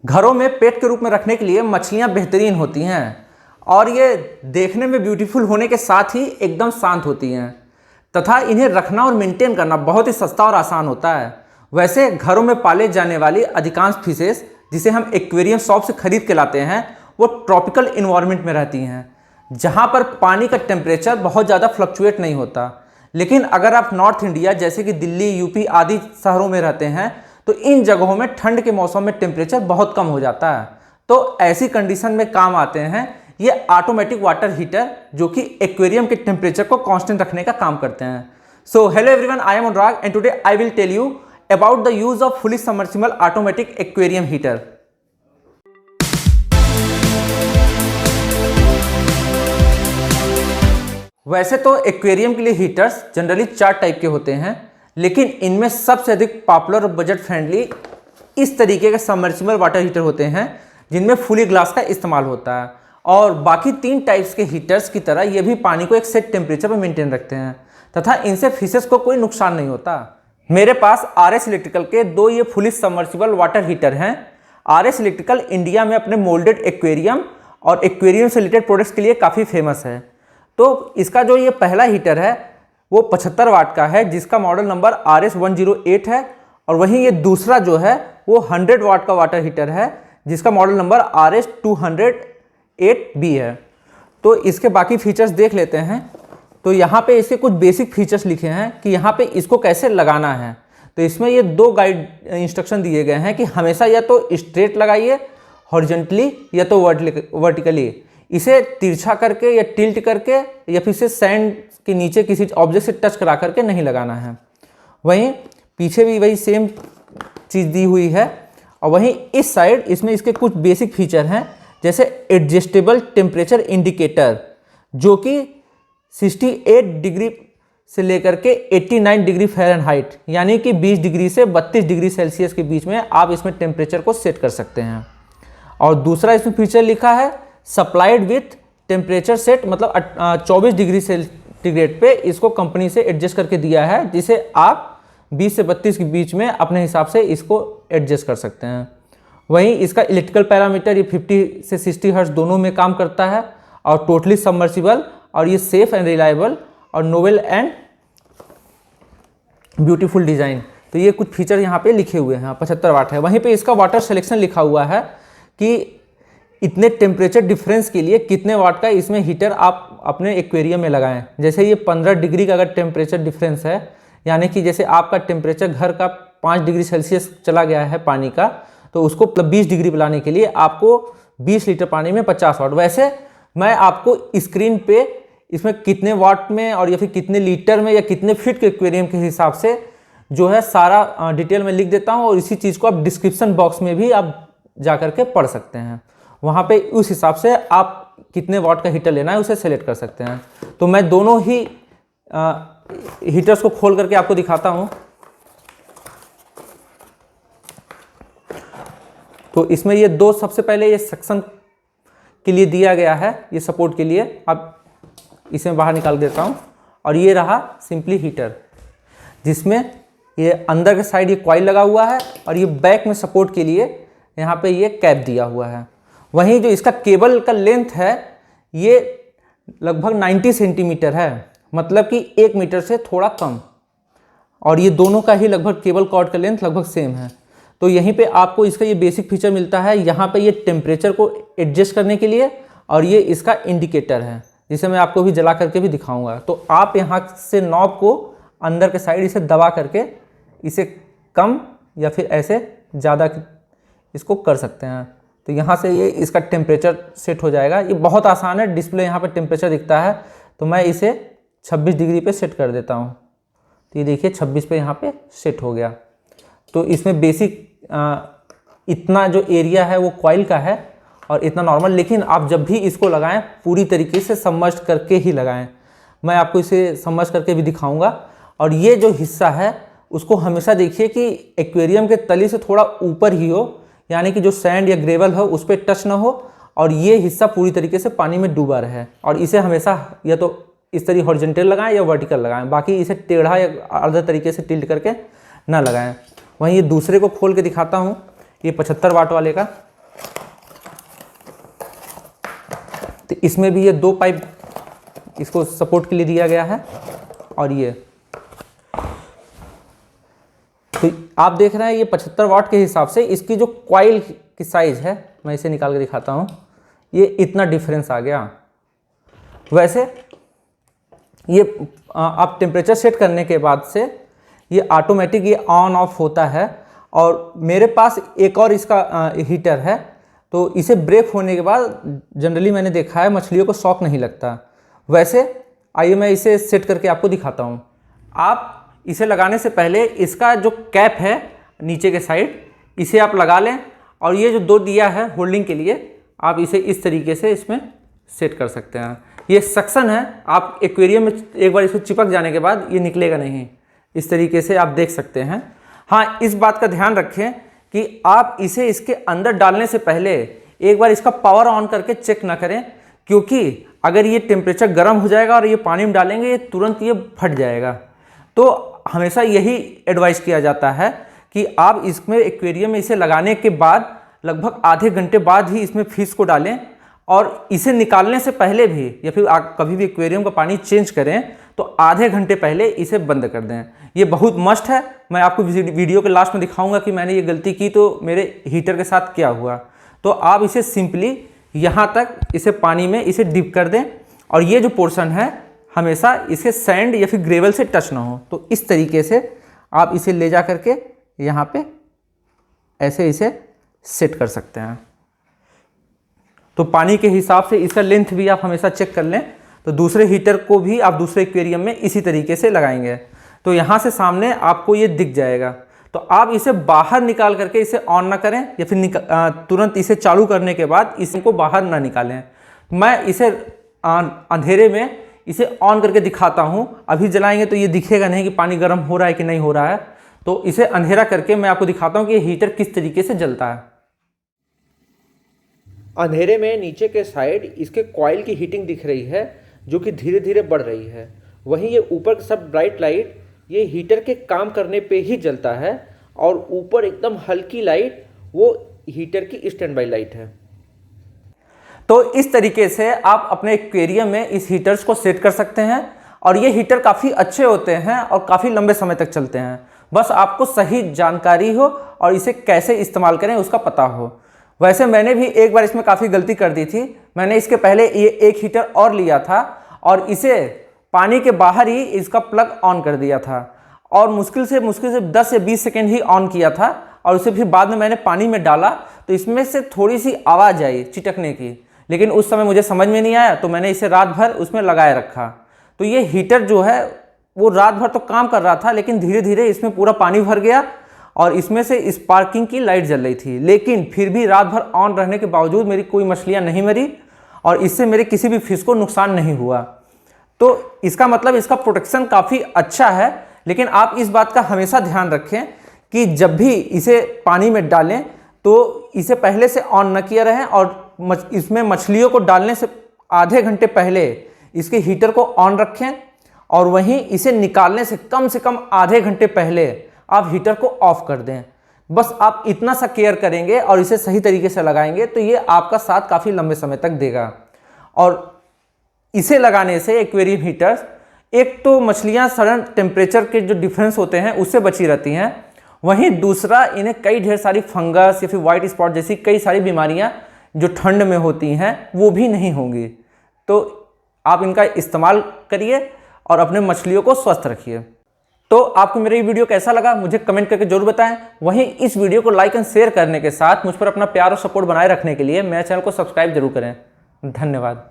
घरों में पेट के रूप में रखने के लिए मछलियाँ बेहतरीन होती हैं और ये देखने में ब्यूटीफुल होने के साथ ही एकदम शांत होती हैं तथा इन्हें रखना और मेंटेन करना बहुत ही सस्ता और आसान होता है। वैसे घरों में पाले जाने वाली अधिकांश फिशेस जिसे हम एक्वेरियम शॉप से खरीद के लाते हैं वो ट्रॉपिकल इन्वायरमेंट में रहती हैं जहाँ पर पानी का टेम्परेचर बहुत ज़्यादा फ्लक्चुएट नहीं होता। लेकिन अगर आप नॉर्थ इंडिया जैसे कि दिल्ली, यूपी आदि शहरों में रहते हैं तो इन जगहों में ठंड के मौसम में टेम्परेचर बहुत कम हो जाता है। तो ऐसी कंडीशन में काम आते हैं ये ऑटोमेटिक वाटर हीटर जो कि एक्वेरियम के टेम्परेचर को कांस्टेंट रखने का काम करते हैं। So hello everyone, I am Anurag and today I will tell you about the use of fully submersible automatic aquarium heater. वैसे तो एक्वेरियम के लिए हीटर्स जनरली 4 टाइप के होते हैं, लेकिन इनमें सबसे अधिक पॉपुलर और बजट फ्रेंडली इस तरीके के सबमर्सिबल वाटर हीटर होते हैं जिनमें फुली ग्लास का इस्तेमाल होता है। और बाकी 3 टाइप्स के हीटर्स की तरह ये भी पानी को एक सेट टेम्परेचर पर मेंटेन रखते हैं तथा इनसे फिशेस को कोई नुकसान नहीं होता। मेरे पास RS इलेक्ट्रिकल के 2 ये फुली सबमर्सिबल वाटर हीटर हैं। RS इलेक्ट्रिकल इंडिया में अपने मोल्डेड एक्वेरियम और एक्वेरियम से रिलेटेड प्रोडक्ट्स के लिए काफ़ी फेमस है। तो इसका जो ये पहला हीटर है वो 75 वाट का है जिसका मॉडल नंबर RS108 है, और वहीं ये दूसरा जो है वो 100 वाट का वाटर हीटर है जिसका मॉडल नंबर RS208B है। तो इसके बाकी फीचर्स देख लेते हैं। तो यहाँ पे इसके कुछ बेसिक फीचर्स लिखे हैं कि यहाँ पे इसको कैसे लगाना है। तो इसमें ये 2 गाइड इंस्ट्रक्शन दिए गए हैं कि हमेशा या तो स्ट्रेट लगाइए हॉरिजॉन्टली या तो वर्टिकली, इसे तिरछा करके या टिल्ट करके या फिर इसे सैंड के नीचे किसी ऑब्जेक्ट से टच करा करके नहीं लगाना है। वहीं पीछे भी वही सेम चीज़ दी हुई है। और वहीं इस साइड इसमें इसके कुछ बेसिक फीचर हैं जैसे एडजस्टेबल टेम्परेचर इंडिकेटर जो कि 68 डिग्री से लेकर के 89 डिग्री फ़ारेनहाइट यानी कि 20 डिग्री से 32 डिग्री सेल्सियस के बीच में आप इसमें टेम्परेचर को सेट कर सकते हैं। और दूसरा इसमें फीचर लिखा है सप्लाइड विथ टेम्परेचर सेट, मतलब 24 डिग्री सेंटीग्रेड पे इसको कंपनी से एडजस्ट करके दिया है जिसे आप 20 से 32 के बीच में अपने हिसाब से इसको एडजस्ट कर सकते हैं। वहीं इसका इलेक्ट्रिकल पैरामीटर ये 50 से 60 हर्ट्ज दोनों में काम करता है और टोटली सबमर्सिबल, और ये सेफ एंड रिलायबल और नोवेल एंड ब्यूटीफुल डिज़ाइन। तो ये कुछ फीचर यहाँ पे लिखे हुए हैं। 75 वाट है। वहीं पे इसका वाटर सिलेक्शन लिखा हुआ है कि इतने टेम्परेचर डिफरेंस के लिए कितने वाट का इसमें हीटर आप अपने एक्वेरियम में लगाएं। जैसे ये 15 डिग्री का अगर टेम्परेचर डिफरेंस है, यानी कि जैसे आपका टेम्परेचर घर का 5 डिग्री सेल्सियस चला गया है पानी का, तो उसको 20 डिग्री लाने के लिए आपको 20 लीटर पानी में 50 वाट। वैसे मैं आपको स्क्रीन पे इसमें कितने वाट में और या फिर कितने लीटर में या कितने फीट के एक्वेरियम के हिसाब से जो है सारा डिटेल में लिख देता हूँ, और इसी चीज़ को आप डिस्क्रिप्शन बॉक्स में भी आप जा करके पढ़ सकते हैं। वहाँ पे उस हिसाब से आप कितने वाट का हीटर लेना है उसे सेलेक्ट कर सकते हैं। तो मैं दोनों ही हीटर्स को खोल करके आपको दिखाता हूँ। तो इसमें ये 2 सबसे पहले ये सेक्शन के लिए दिया गया है, ये सपोर्ट के लिए। अब इसे बाहर निकाल देता हूँ, और ये रहा सिंपली हीटर जिसमें ये अंदर के साइड ये कॉइल लगा हुआ है और ये बैक में सपोर्ट के लिए यहाँ पे ये कैप दिया हुआ है। वहीं जो इसका केबल का लेंथ है ये लगभग 90 सेंटीमीटर है, मतलब कि 1 मीटर से थोड़ा कम, और ये दोनों का ही लगभग केबल कॉर्ड का लेंथ लगभग सेम है। तो यहीं पे आपको इसका ये बेसिक फीचर मिलता है। यहाँ पे ये टेम्परेचर को एडजस्ट करने के लिए, और ये इसका इंडिकेटर है जिसे मैं आपको भी जला करके भी दिखाऊंगा। तो आप यहाँ से नॉब को अंदर के साइड इसे दबा करके इसे कम या फिर ऐसे ज़्यादा इसको कर सकते हैं। तो यहाँ से ये इसका टेम्परेचर सेट हो जाएगा। ये बहुत आसान है, डिस्प्ले यहाँ पे टेम्परेचर दिखता है। तो मैं इसे 26 डिग्री पे सेट कर देता हूँ। तो ये देखिए 26 पे यहाँ पे सेट हो गया। तो इसमें बेसिक इतना जो एरिया है वो कॉइल का है और इतना नॉर्मल, लेकिन आप जब भी इसको लगाएं पूरी तरीके से सबमर्ज करके ही लगाएं। मैं आपको इसे सबमर्ज करके भी दिखाऊंगा। और ये जो हिस्सा है उसको हमेशा देखिए कि एक्वेरियम के तली से थोड़ा ऊपर ही हो, यानी कि जो सैंड या ग्रेवल हो उस पर टच ना हो, और ये हिस्सा पूरी तरीके से पानी में डूबा रहे। और इसे हमेशा या तो इस तरह हॉरिजॉन्टल लगाएं या वर्टिकल लगाएं, बाकी इसे टेढ़ा या अदर तरीके से टिल्ट करके ना लगाएं। वहीं ये दूसरे को खोल के दिखाता हूँ, ये 75 वाट वाले का। इसमें भी ये 2 पाइप इसको सपोर्ट के लिए दिया गया है। और ये तो आप देख रहे हैं ये 75 वाट के हिसाब से इसकी जो कॉइल की साइज़ है, मैं इसे निकाल के दिखाता हूँ, ये इतना डिफरेंस आ गया। वैसे ये आप टेम्परेचर सेट करने के बाद से ये ऑटोमेटिक ये ऑन ऑफ होता है। और मेरे पास एक और इसका हीटर है, तो इसे ब्रेक होने के बाद जनरली मैंने देखा है मछलियों को शॉक नहीं लगता। वैसे आइए मैं इसे सेट करके आपको दिखाता हूँ। आप इसे लगाने से पहले इसका जो कैप है नीचे के साइड, इसे आप लगा लें। और ये जो 2 दिया है होल्डिंग के लिए, आप इसे इस तरीके से इसमें सेट कर सकते हैं। ये सक्शन है, आप एक्वेरियम में एक बार इसको चिपक जाने के बाद ये निकलेगा नहीं। इस तरीके से आप देख सकते हैं। हाँ, इस बात का ध्यान रखें कि आप इसे इसके अंदर डालने से पहले एक बार इसका पावर ऑन करके चेक ना करें, क्योंकि अगर ये टेम्परेचर गर्म हो जाएगा और ये पानी में डालेंगे, ये तुरंत ये फट जाएगा। तो हमेशा यही एडवाइस किया जाता है कि आप इसमें एक्वेरियम में इसे लगाने के बाद लगभग आधे घंटे बाद ही इसमें फिश को डालें। और इसे निकालने से पहले भी या फिर आप कभी भी एक्वेरियम का पानी चेंज करें तो आधे घंटे पहले इसे बंद कर दें। ये बहुत मस्ट है। मैं आपको वीडियो के लास्ट में दिखाऊंगा कि मैंने ये गलती की तो मेरे हीटर के साथ क्या हुआ। तो आप इसे सिंपली यहाँ तक इसे पानी में इसे डिप कर दें, और ये जो पोर्शन है हमेशा इसे सैंड या फिर ग्रेवल से टच ना हो। तो इस तरीके से आप इसे ले जा करके यहाँ पे ऐसे इसे सेट कर सकते हैं। तो पानी के हिसाब से इसका लेंथ भी आप हमेशा चेक कर लें। तो दूसरे हीटर को भी आप दूसरे एक्वेरियम में इसी तरीके से लगाएंगे तो यहाँ से सामने आपको ये दिख जाएगा। तो आप इसे बाहर निकाल करके इसे ऑन ना करें या फिर तुरंत इसे चालू करने के बाद इसको बाहर ना निकालें। मैं इसे अंधेरे में इसे ऑन करके दिखाता हूँ। अभी जलाएंगे तो ये दिखेगा नहीं कि पानी गर्म हो रहा है कि नहीं हो रहा है। तो इसे अंधेरा करके मैं आपको दिखाता हूँ कि ये हीटर किस तरीके से जलता है। अंधेरे में नीचे के साइड इसके कॉइल की हीटिंग दिख रही है जो कि धीरे धीरे बढ़ रही है। वहीं ये ऊपर का सब ब्राइट लाइट ये हीटर के काम करने पे ही जलता है, और ऊपर एकदम हल्की लाइट वो हीटर की स्टैंड बाई लाइट है। तो इस तरीके से आप अपने एक्वेरियम में इस हीटर्स को सेट कर सकते हैं, और ये हीटर काफ़ी अच्छे होते हैं और काफ़ी लंबे समय तक चलते हैं। बस आपको सही जानकारी हो और इसे कैसे इस्तेमाल करें उसका पता हो। वैसे मैंने भी एक बार इसमें काफ़ी गलती कर दी थी। मैंने इसके पहले ये एक हीटर और लिया था और इसे पानी के बाहर ही इसका प्लग ऑन कर दिया था, और मुश्किल से 10 से 20 सेकेंड ही ऑन किया था, और उसे फिर बाद में मैंने पानी में डाला तो इसमें से थोड़ी सी आवाज़ आई चिटकने की। लेकिन उस समय मुझे समझ में नहीं आया तो मैंने इसे रात भर उसमें लगाए रखा। तो ये हीटर जो है वो रात भर तो काम कर रहा था, लेकिन धीरे धीरे इसमें पूरा पानी भर गया और इसमें से स्पार्किंग की लाइट जल रही थी। लेकिन फिर भी रात भर ऑन रहने के बावजूद मेरी कोई मछलियाँ नहीं मरी, और इससे मेरे किसी भी फिश को नुकसान नहीं हुआ। तो इसका मतलब इसका प्रोटेक्शन काफ़ी अच्छा है। लेकिन आप इस बात का हमेशा ध्यान रखें कि जब भी इसे पानी में डालें तो इसे पहले से ऑन न किया रहें, और इसमें मछलियों को डालने से आधे घंटे पहले इसके हीटर को ऑन रखें, और वहीं इसे निकालने से कम आधे घंटे पहले आप हीटर को ऑफ कर दें। बस आप इतना सा केयर करेंगे और इसे सही तरीके से लगाएंगे तो ये आपका साथ काफ़ी लंबे समय तक देगा। और इसे लगाने से एक्वेरियम हीटर्स, एक तो मछलियाँ सडन टेम्परेचर के जो डिफरेंस होते हैं उससे बची रहती हैं, वहीं दूसरा इन्हें कई ढेर सारी फंगस या फिर वाइट स्पॉट जैसी कई सारी बीमारियाँ जो ठंड में होती हैं वो भी नहीं होंगी। तो आप इनका इस्तेमाल करिए और अपने मछलियों को स्वस्थ रखिए। तो आपको मेरा ये वीडियो कैसा लगा मुझे कमेंट करके जरूर बताएं। वहीं इस वीडियो को लाइक एंड शेयर करने के साथ मुझ पर अपना प्यार और सपोर्ट बनाए रखने के लिए मेरे चैनल को सब्सक्राइब जरूर करें। धन्यवाद।